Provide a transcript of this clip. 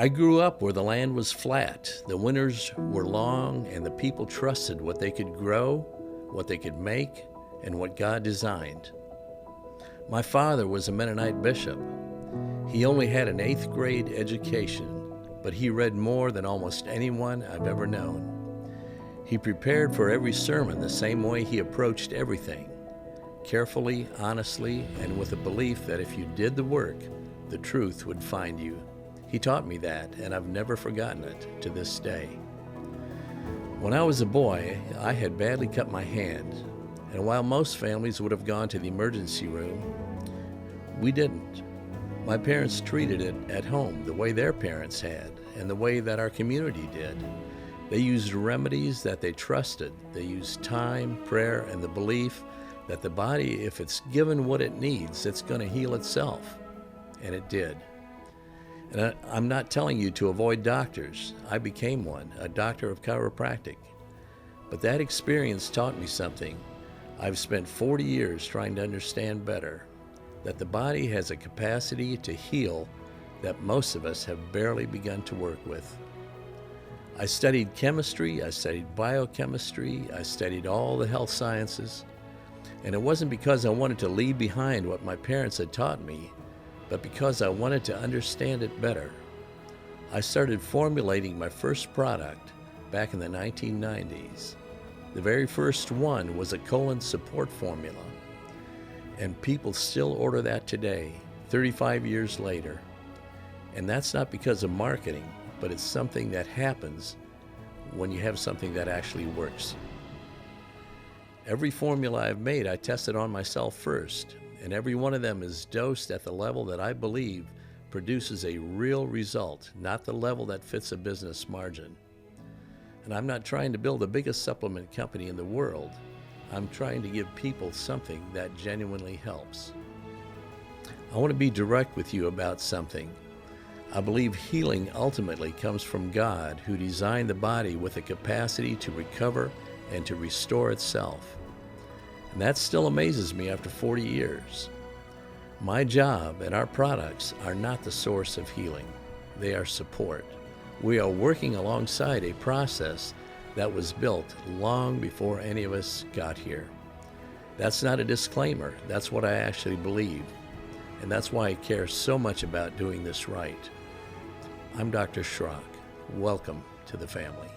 I grew up where the land was flat, the winters were long, and the people trusted what they could grow, what they could make, and what God designed. My father was a Mennonite bishop. He only had an 8th grade education, but he read more than almost anyone I've ever known. He prepared for every sermon the same way he approached everything, carefully, honestly, and with a belief that if you did the work, the truth would find you. He taught me that, and I've never forgotten it to this day. When I was a boy, I had badly cut my hand, and while most families would have gone to the emergency room, we didn't. My parents treated it at home the way their parents had, and the way that our community did. They used remedies that they trusted. They used time, prayer, and the belief that the body, if it's given what it needs, it's going to heal itself. And it did. And I'm not telling you to avoid doctors. I became one, a doctor of chiropractic. But that experience taught me something I've spent 40 years trying to understand better, that the body has a capacity to heal that most of us have barely begun to work with. I studied chemistry, I studied biochemistry, I studied all the health sciences, and it wasn't because I wanted to leave behind what my parents had taught me, but because I wanted to understand it better. I started formulating my first product back in the 1990s. The very first one was a colon support formula, and people still order that today, 35 years later. And that's not because of marketing, but it's something that happens when you have something that actually works. Every formula I've made, I tested on myself first, and every one of them is dosed at the level that I believe produces a real result, not the level that fits a business margin. And I'm not trying to build the biggest supplement company in the world. I'm trying to give people something that genuinely helps. I want to be direct with you about something. I believe healing ultimately comes from God, who designed the body with a capacity to recover and to restore itself. And that still amazes me after 40 years. My job and our products are not the source of healing. They are support. We are working alongside a process that was built long before any of us got here. That's not a disclaimer. That's what I actually believe. And that's why I care so much about doing this right. I'm DrSchrock. Welcome to the family.